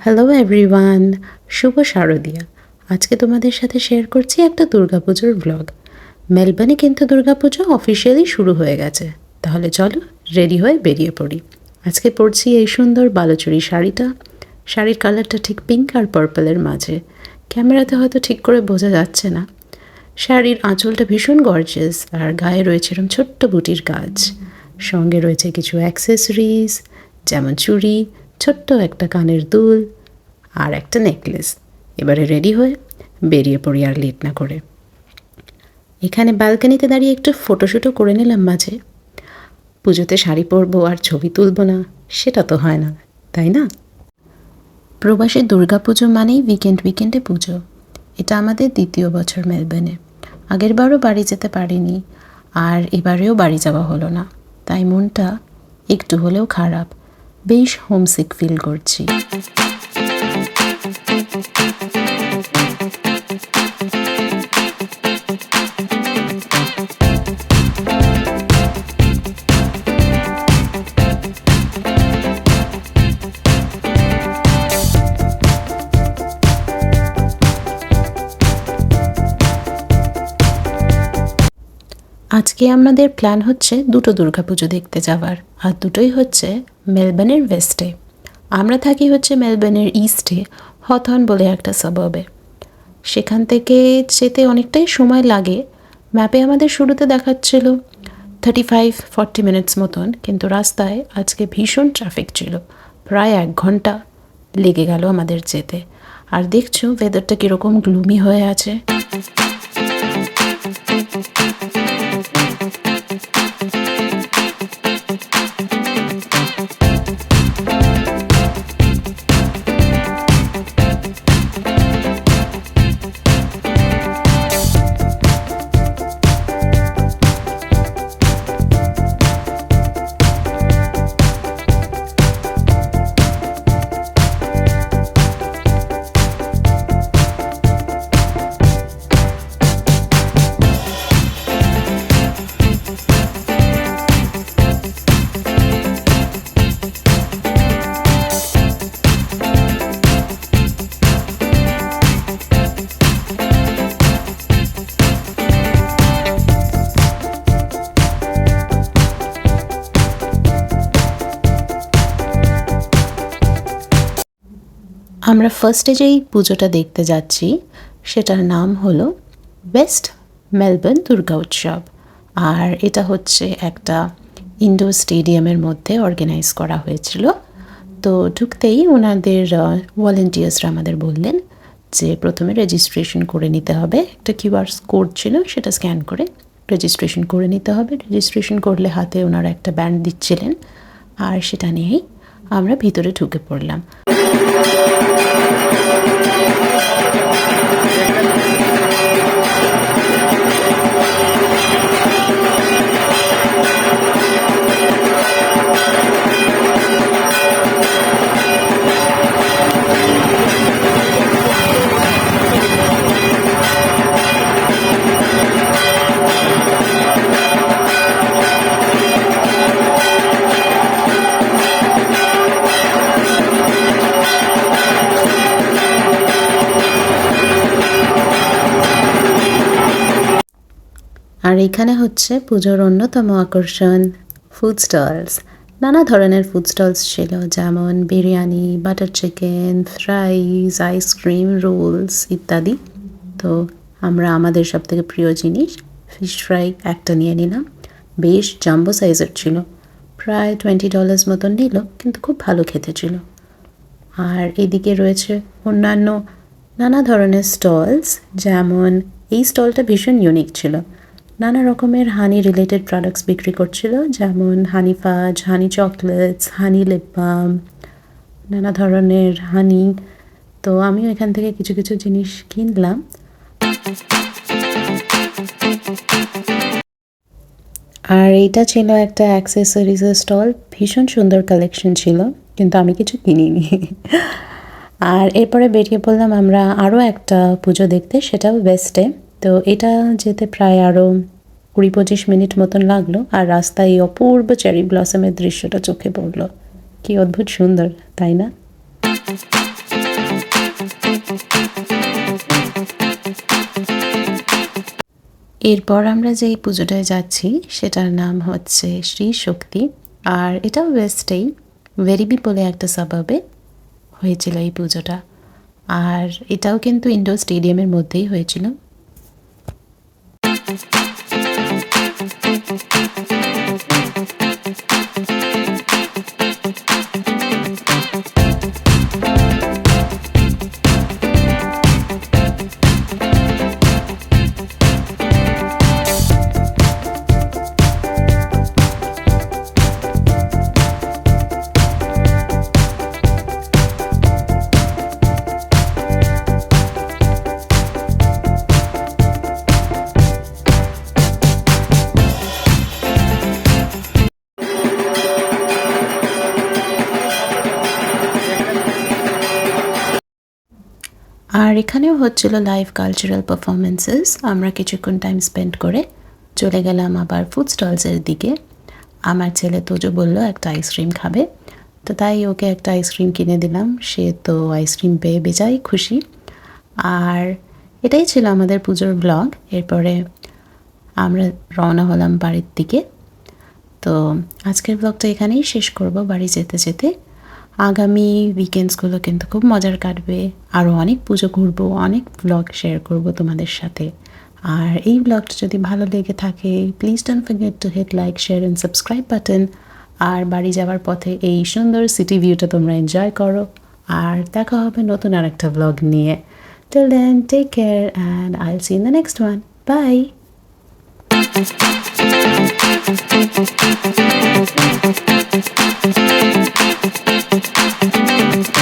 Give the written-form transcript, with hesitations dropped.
Hello everyone, শুভ শারদিয়া। আজকে তোমাদের সাথে শেয়ার করছি একটা দুর্গাপুজোর ব্লগ। মেলবোর্নে কিন্তু দুর্গাপুজো অফিসিয়ালি শুরু হয়ে গেছে। তাহলে চলো রেডি হয়ে বেরিয়ে পড়ি। আজকে পরছি এই সুন্দর বালুচুরি শাড়িটা। শাড়ির কালারটা ঠিক পিঙ্ক আর পার্পলের মাঝে। ক্যামেরাতে হয়তো ঠিক করে বোঝা যাচ্ছে না। শাড়ির আঁচলটা ভীষণ গর্জিয়াস আর গায়ে রয়েছে এরকম ছোট্ট বুটির কাজ। সঙ্গে রয়েছে কিছু অ্যাক্সেসরিজ, যেমন চুড়ি, ছোট্ট একটা কানের দুল আর একটা নেকলেস। এবারে রেডি হয়ে বেরিয়ে পড়ি আর লেট না করে। এখানে ব্যালকনিতে দাঁড়িয়ে একটু ফটোশ্যুটও করে নিলাম মাঝে। পুজোতে শাড়ি পরবো আর ছবি তুলবো না, সেটা তো হয় না, তাই না? প্রবাসী দুর্গাপুজো মানেই উইকেন্ডে পুজো। এটা আমাদের দ্বিতীয় বছর মেলবোর্নে। আগের বারও বাড়ি যেতে পারিনি, আর এবারেও বাড়ি যাওয়া হলো না। তাই মনটা একটু হলেও খারাপ, বেশ হোমসিক ফিল করছি। আজকে আমাদের প্ল্যান হচ্ছে দুটো দুর্গাপুজো দেখতে যাওয়ার, আর দুটোই হচ্ছে মেলবোর্নের ওয়েস্টে। আমরা থাকি হচ্ছে মেলবোর্নের ইস্টে, হথর্ন বলে একটা সাবার্বে। সেখান থেকে যেতে অনেকটাই সময় লাগে। ম্যাপে আমাদের শুরুতে দেখাচ্ছিল 35-40 মিনিটস মতন, কিন্তু রাস্তায় আজকে ভীষণ ট্রাফিক ছিল। প্রায় 1 ঘন্টা লেগে গেল আমাদের যেতে। আর দেখছো ওয়েদারটা কীরকম গ্লুমি হয়ে আছে। আমরা ফার্স্টে যেই পুজোটা দেখতে যাচ্ছি সেটার নাম হলো ওয়েস্ট মেলবোর্ন দুর্গা উৎসব। আর এটা হচ্ছে একটা ইনডোর স্টেডিয়ামের মধ্যে অর্গানাইজ করা হয়েছিল। তো ঢুকতেই ওনাদের ভলেন্টিয়ার্সরা আমাদের বললেন যে প্রথমে রেজিস্ট্রেশন করে নিতে হবে। একটা কিউআর কোড ছিল, সেটা স্ক্যান করে রেজিস্ট্রেশন করে নিতে হবে। রেজিস্ট্রেশন করলে হাতে ওনারা একটা ব্যান্ড দিচ্ছিলেন, আর সেটা নিয়েই আমরা ভিতরে ঢুকে পড়লাম। আর এখানে হচ্ছে পুজোর অন্যতম আকর্ষণ ফুড স্টলস। নানা ধরনের ফুড স্টলস ছিল, যেমন biryani, butter chicken, fries, ice cream, rolls ইত্যাদি। তো আমরা আমাদের সবথেকে প্রিয় জিনিস ফিশ ফ্রাই একটা নিয়ে নিলাম। বেশ জাম্বো সাইজের ছিল, প্রায় $20 মতন নিল, কিন্তু খুব ভালো খেতে ছিল। আর এদিকে রয়েছে অন্যান্য নানা ধরনের স্টলস, যেমন এই স্টলটা ভীষণ ইউনিক ছিল। নানা রকমের হানি রিলেটেড প্রোডাক্টস বিক্রি করছিল, যেমন হানি ফাজ, হানি চকলেটস, হানি লিপ বাম, নানা ধরনের হানি। তো আমিও এখান থেকে কিছু কিছু জিনিস কিনলাম। আর এইটা ছিল একটা অ্যাক্সেসরিজের স্টল। ভীষণ সুন্দর কালেকশন ছিল, কিন্তু আমি কিছু কিনিনি। আর এরপরে বেরিয়ে পড়লাম আমরা আরও একটা পুজো দেখতে, সেটাও ওয়েস্টে। তো এটা যেতে প্রায় আরও 20-25 মিনিট মতন লাগলো। আর রাস্তায় এই অপূর্ব চেরি ব্লসমের দৃশ্যটা চোখে পড়লো। কি অদ্ভুত সুন্দর, তাই না? এরপর আমরা যেই পুজোটায় যাচ্ছি সেটার নাম হচ্ছে শ্রী শক্তি, আর এটাও ওয়েস্টেই ভেরিবি বলে একটা সাবাবে হয়েছিল এই পুজোটা। আর এটাও কিন্তু ইনডোর স্টেডিয়ামের মধ্যেই হয়েছিল। আর এখানেও হচ্ছিল লাইভ কালচারাল পারফরমেন্সেস। আমরা কিছুক্ষণ টাইম স্পেন্ড করে চলে গেলাম আবার ফুড স্টলসের দিকে। আমার ছেলে তোজো বলল একটা আইসক্রিম খাবে, তো তাই ওকে একটা আইসক্রিম কিনে দিলাম। সে তো আইসক্রিম পেয়ে বেজায় খুশি। আর এটাই ছিল আমাদের পুজোর ব্লগ। এরপরে আমরা রওনা হলাম বাড়ির দিকে। তো আজকের ব্লগটা এখানেই শেষ করব বাড়ি যেতে যেতে। আগামী উইকেন্ডসগুলো কিন্তু খুব মজার কাটবে। আরও অনেক পুজো ঘুরবো, অনেক ব্লগ শেয়ার করব তোমাদের সাথে। আর এই ব্লগটা যদি ভালো লেগে থাকে please don't forget to hit like, share and subscribe button. আর বাড়ি যাওয়ার পথে এই সুন্দর সিটি ভিউটা তোমরা এনজয় করো। আর দেখা হবে নতুন আর একটা ব্লগ নিয়ে। Till then take care and I will see in the next one. Bye. Thank you.